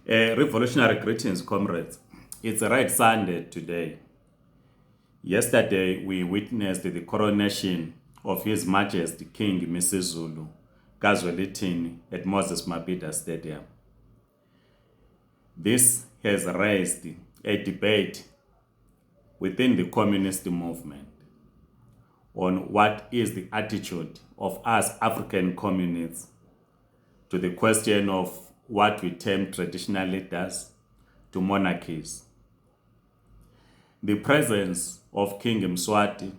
Revolutionary greetings, comrades. It's a Red Sunday today. Yesterday, we witnessed the coronation of His Majesty King Misizulu Kazwelithini at Moses Mabhida Stadium. This has raised a debate within the communist movement on what is the attitude of us African communists to the question of what we term traditional leaders to monarchies. The presence of King Mswati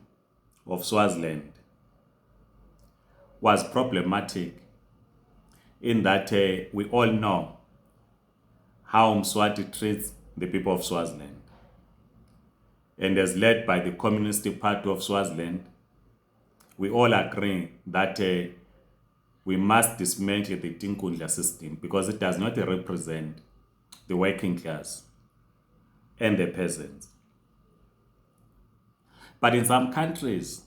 of Swaziland was problematic in that we all know how Mswati treats the people of Swaziland. And as led by the Communist Party of Swaziland, we all agree that we must dismantle the Tinkundla system because it does not represent the working class and the peasants. But in some countries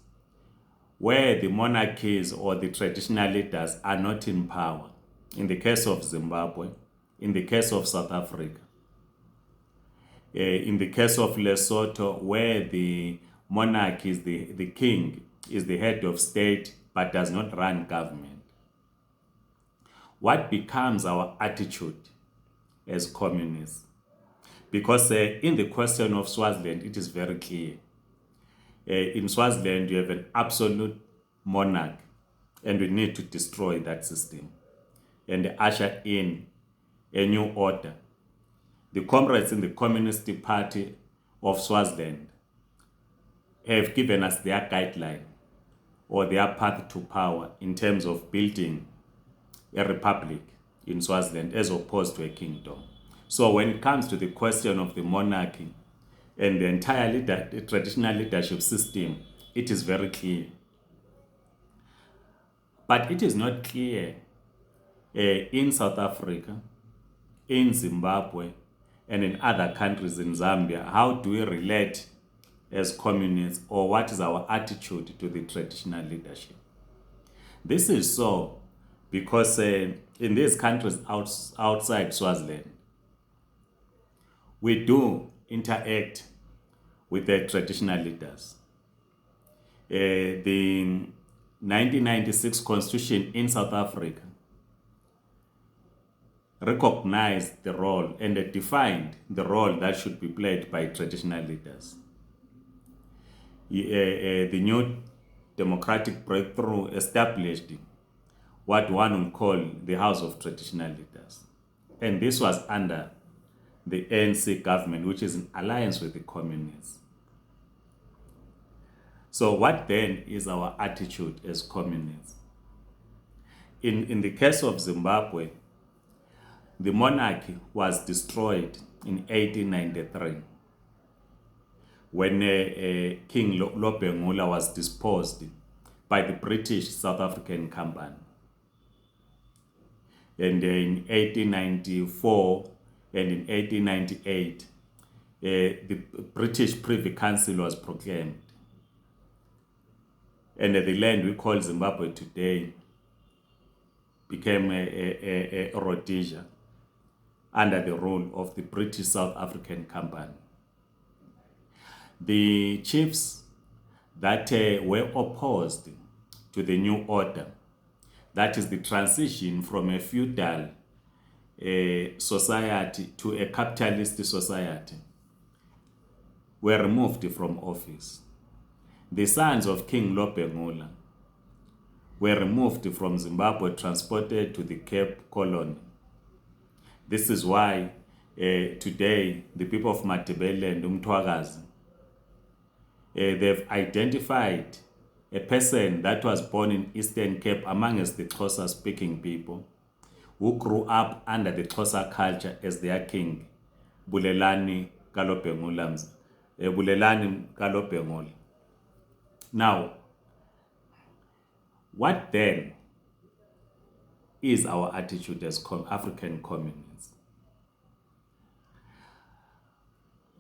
where the monarchies or the traditional leaders are not in power, in the case of Zimbabwe, in the case of South Africa, in the case of Lesotho, where the monarch is the king, is the head of state, but does not run government. What becomes our attitude as communists? Because in the question of Swaziland, it is very clear. In Swaziland, you have an absolute monarch, and we need to destroy that system and usher in a new order. The comrades in the Communist Party of Swaziland have given us their guideline or their path to power in terms of building a republic in Swaziland as opposed to a kingdom. So when it comes to the question of the monarchy and the entire the traditional leadership system, it is very clear. But it is not clear in South Africa, in Zimbabwe, and in other countries in Zambia, how do we relate as communists, or what is our attitude to the traditional leadership? This is so because in these countries outside Swaziland, we do interact with the traditional leaders. The 1996 Constitution in South Africa recognized the role and defined the role that should be played by traditional leaders. The new democratic breakthrough established what one would call the House of Traditional Leaders. And this was under the ANC government, which is in alliance with the communists. So what then is our attitude as communists? In the case of Zimbabwe, the monarchy was destroyed in 1893 when King Lobengula was disposed by the British South African Company. And in 1894 and in 1898, the British Privy Council was proclaimed. And the land we call Zimbabwe today became a Rhodesia under the rule of the British South African Company. The chiefs that were opposed to the new order, that is the transition from a feudal society to a capitalist society, were removed from office. The sons of King Lobengula were removed from Zimbabwe, transported to the Cape Colony. This is why today the people of Matebele and Umtwagazi, they've identified a person that was born in Eastern Cape amongst the Xhosa-speaking people who grew up under the Xhosa culture as their king, Bulelani Kalobengula. Bulelani Kalobengula. Now, what then is our attitude as African communists?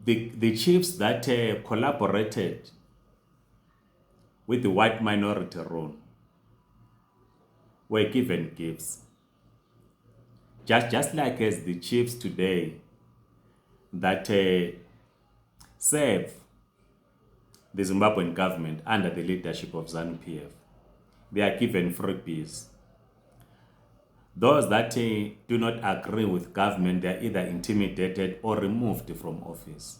The chiefs that collaborated with the white minority rule were given gifts. just like as the chiefs today that serve the Zimbabwean government under the leadership of ZANU-PF, they are given freebies. Those that do not agree with government, they are either intimidated or removed from office.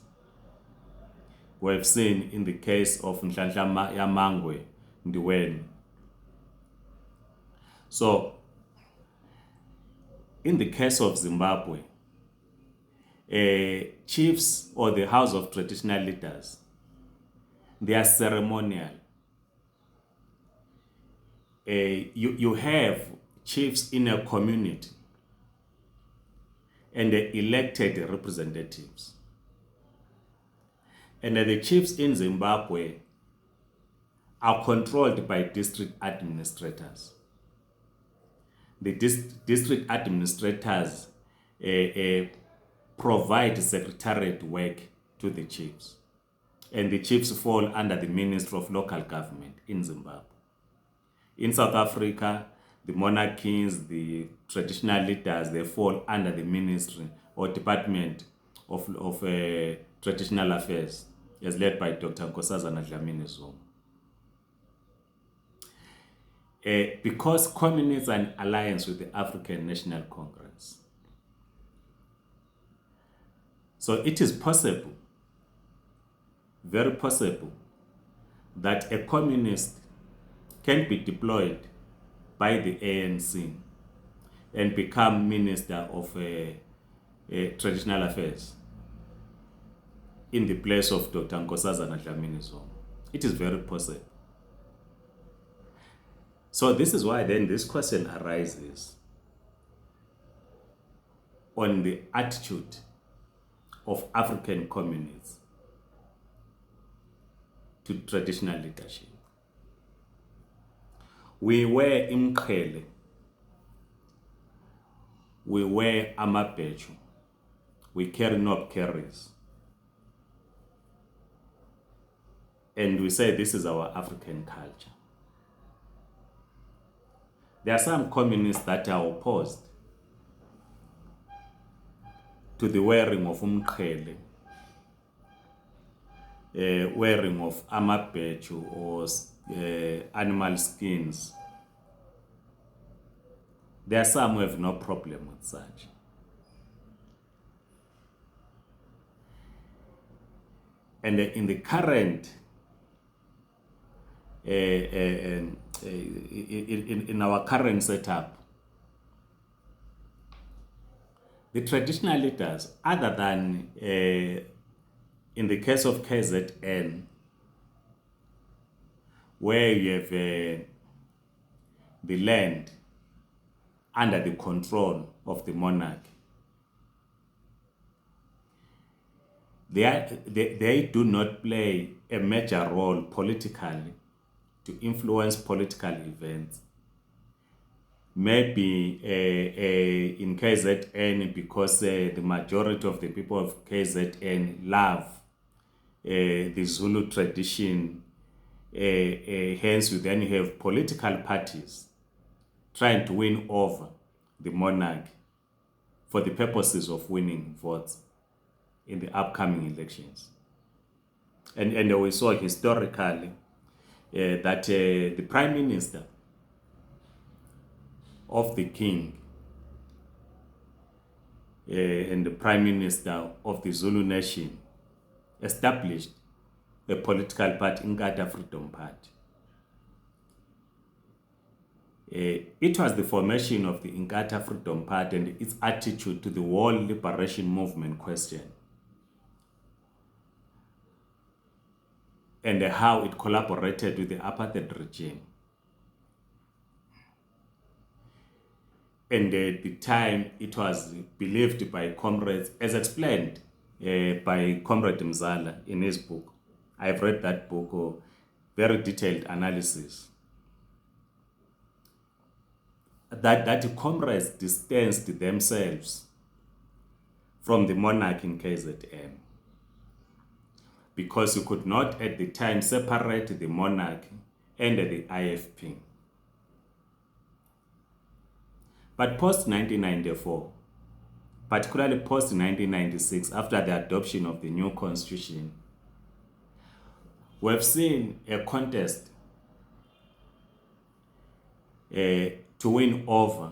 We have seen in the case of Nhlanhla Yamangwe Ndiweni. So, in the case of Zimbabwe, chiefs or the House of Traditional Leaders, they are ceremonial. You have chiefs in a community and the elected representatives. And the chiefs in Zimbabwe are controlled by district administrators. The district administrators provide secretariat work to the chiefs. And the chiefs fall under the Ministry of Local Government in Zimbabwe. In South Africa, the monarchies, the traditional leaders, they fall under the Ministry or Department of Traditional Affairs, as led by Dr. Nkosazana Dlamini-Zuma. Because communists are in alliance with the African National Congress. So it is possible, very possible, that a communist can be deployed by the ANC and become Minister of Traditional Affairs in the place of Dr. Nkosazana Dlamini-Zuma. It is very possible. So this is why then this question arises on the attitude of African communists to traditional leadership. We were Imqhele, we wear Amabheju, we carry knob carries. And we say this is our African culture. There are some communists that are opposed to the wearing of Umqhele, wearing of Amabheju or animal skins. There are some who have no problem with such. And in the current, in our current setup, the traditional leaders, other than in the case of KZN, where you have the land under the control of the monarch, they do not play a major role politically to influence political events. Maybe in KZN, because the majority of the people of KZN love the Zulu tradition, hence you then have political parties trying to win over the monarch for the purposes of winning votes in the upcoming elections. And we saw historically that the Prime Minister of the King and the Prime Minister of the Zulu Nation established a political party, Inkatha Freedom Party. It was the formation of the Inkatha Freedom Party and its attitude to the world liberation movement question, and how it collaborated with the apartheid regime. And at the time, it was believed by comrades, as explained by Comrade Mzala in his book. I've read that book, very detailed analysis, that the comrades distanced themselves from the monarch in KZN, because you could not at the time separate the monarch and the IFP. But post-1994, particularly post 1996, after the adoption of the new constitution, we've seen a contest to win over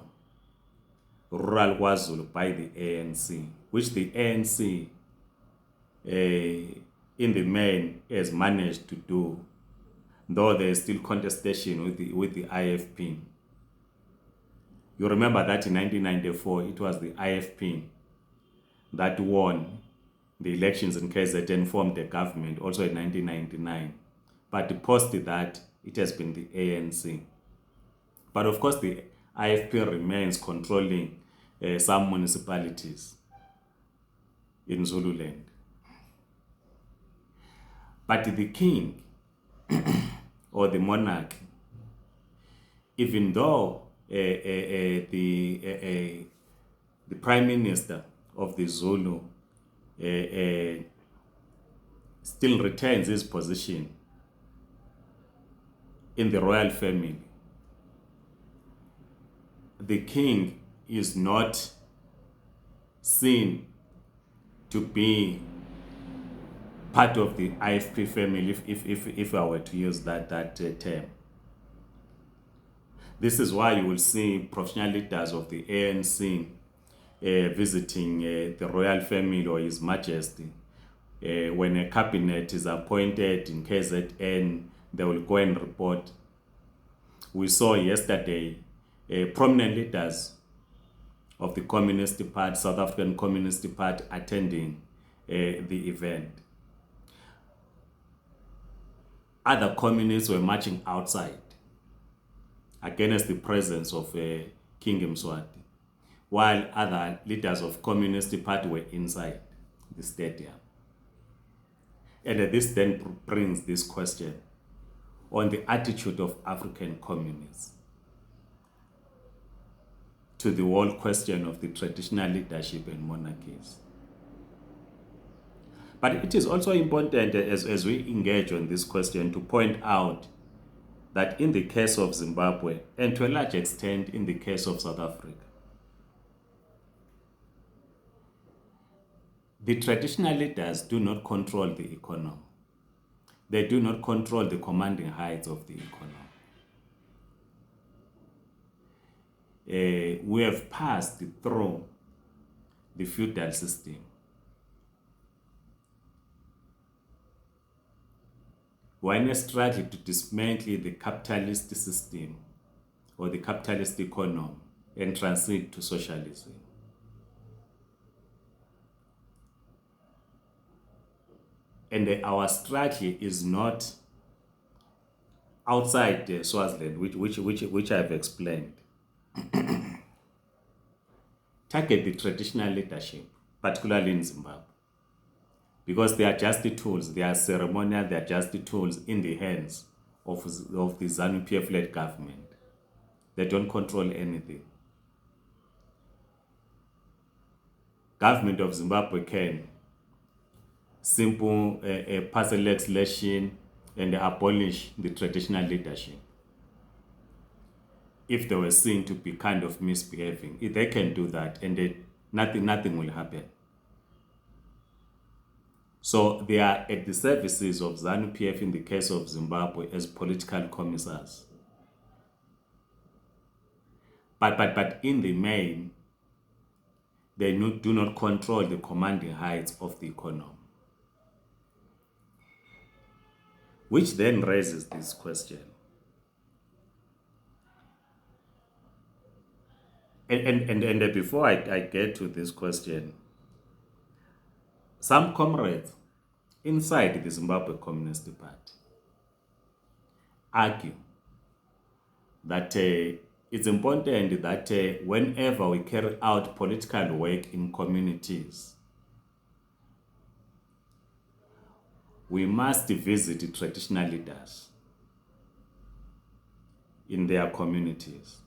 rural KwaZulu by the ANC, which the ANC in the main has managed to do, though there is still contestation with the IFP. You remember that in 1994, it was the IFP that won the elections in KZN and formed the government, also in 1999. But post that, it has been the ANC. But of course, the IFP remains controlling some municipalities in Zululand. But the king or the monarch, even though the prime minister of the Zulu still retains his position in the royal family, the king is not seen to be part of the IFP family, if I were to use that term. This is why you will see professional leaders of the ANC visiting the royal family or His Majesty. When a cabinet is appointed in KZN, they will go and report. We saw yesterday prominent leaders of the Communist Party, South African Communist Party, attending the event. Other communists were marching outside against the presence of King Mswati, while other leaders of Communist Party were inside the stadium. And this then brings this question on the attitude of African communists to the whole question of the traditional leadership and monarchies. But it is also important, as we engage on this question, to point out that in the case of Zimbabwe, and to a large extent in the case of South Africa, the traditional leaders do not control the economy. They do not control the commanding heights of the economy. We have passed through the feudal system. We are in a struggle to dismantle the capitalist system or the capitalist economy and transit to socialism. And our struggle is not outside Swaziland, which I've explained. Target the traditional leadership, particularly in Zimbabwe, because they are just the tools, they are ceremonial, they are just the tools in the hands of the ZANU-PF-led government. They don't control anything. Government of Zimbabwe can simple pass a legislation and abolish the traditional leadership. If they were seen to be kind of misbehaving, if they can do that, and nothing will happen. So they are at the services of ZANU-PF in the case of Zimbabwe as political commissars. But in the main, they do not control the commanding heights of the economy. Which then raises this question. And before I get to this question, some comrades inside the Zimbabwe Communist Party argue that it's important that whenever we carry out political work in communities, we must visit traditional leaders in their communities.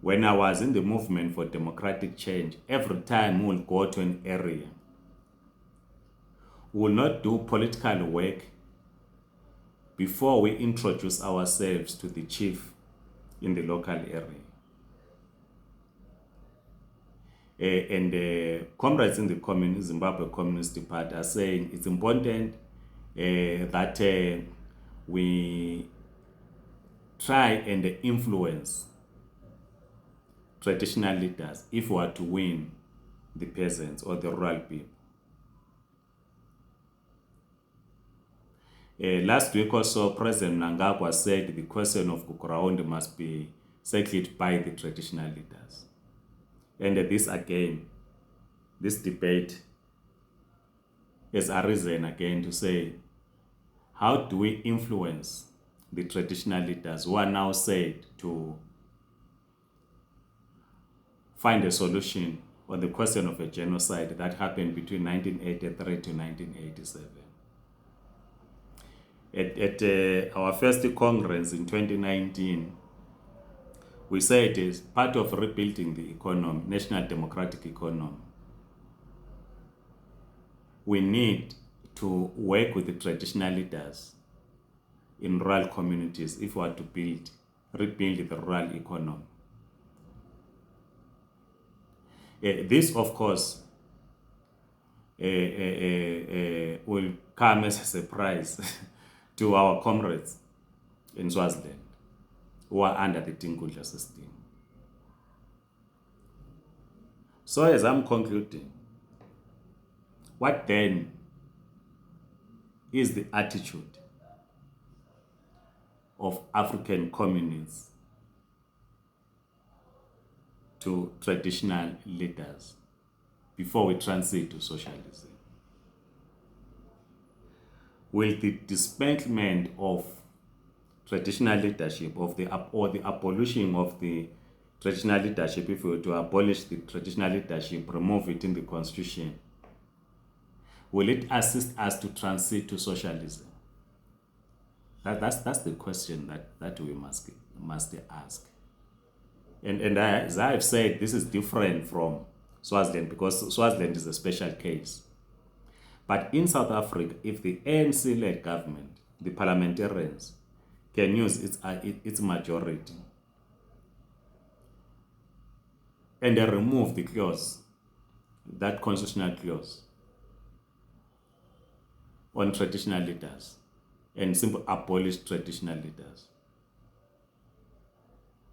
When I was in the movement for democratic change, every time we will go to an area, we will not do political work before we introduce ourselves to the chief in the local area. And comrades in the Zimbabwe Communist Party are saying it's important that we try and influence traditional leaders if we are to win the peasants or the rural people. Last week or so, President Mnangagwa said the question of Gukurahundi must be settled by the traditional leaders. And this debate has arisen again to say, how do we influence the traditional leaders who are now said to find a solution on the question of a genocide that happened between 1983 to 1987? At our first Congress in 2019, we said as part of rebuilding the economy, national democratic economy, we need to work with the traditional leaders in rural communities if we are to rebuild the rural economy. This, of course, will come as a surprise to our comrades in Swaziland who are under the Tinkhundla system. So as I'm concluding, what then is the attitude of African communists to traditional leaders before we transit to socialism? Will the dismantlement of traditional leadership or the abolition of the traditional leadership, if we were to abolish the traditional leadership, remove it in the constitution, will it assist us to transit to socialism? That's the question that we must ask. And as I've said, this is different from Swaziland because Swaziland is a special case. But in South Africa, if the ANC-led government, the parliamentarians, can use its majority and they remove the clause, that constitutional clause on traditional leaders and simply abolish traditional leaders,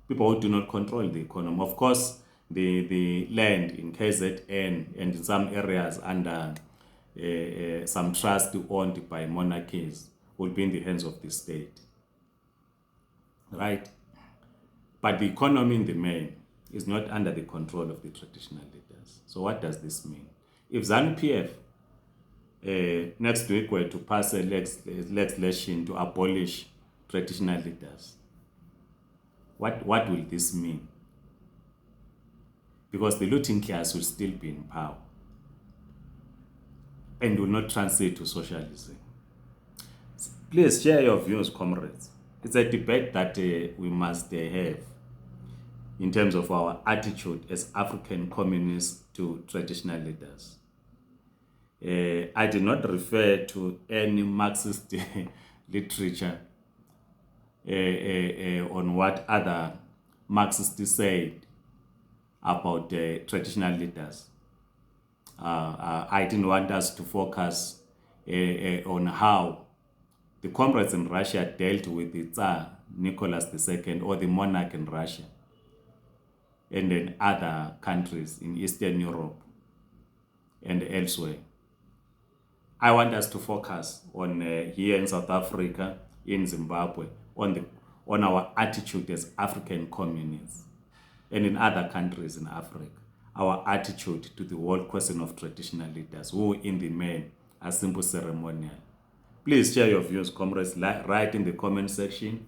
people who do not control the economy. Of course, the land in KZN and in some areas under some trust owned by monarchies will be in the hands of the state, right? But the economy in the main is not under the control of the traditional leaders. So what does this mean? If ZANU-PF next week were to pass a legislation to abolish traditional leaders, what will this mean? Because the looting class will still be in power and will not transit to socialism. Please share your views, comrades. It's a debate that we must have in terms of our attitude as African communists to traditional leaders. I did not refer to any Marxist literature on what other Marxists said about traditional leaders. I didn't want us to focus on how the comrades in Russia dealt with the Tsar Nicholas II or the monarch in Russia and in other countries in Eastern Europe and elsewhere. I want us to focus on here in South Africa, in Zimbabwe, on our attitude as African communists, and in other countries in Africa, our attitude to the whole question of traditional leaders, who in the main are simple ceremonial. Please share your views, comrades. Write in the comment section.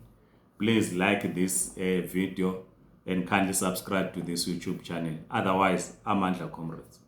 Please like this video and kindly subscribe to this YouTube channel. Otherwise, Amandla, comrades.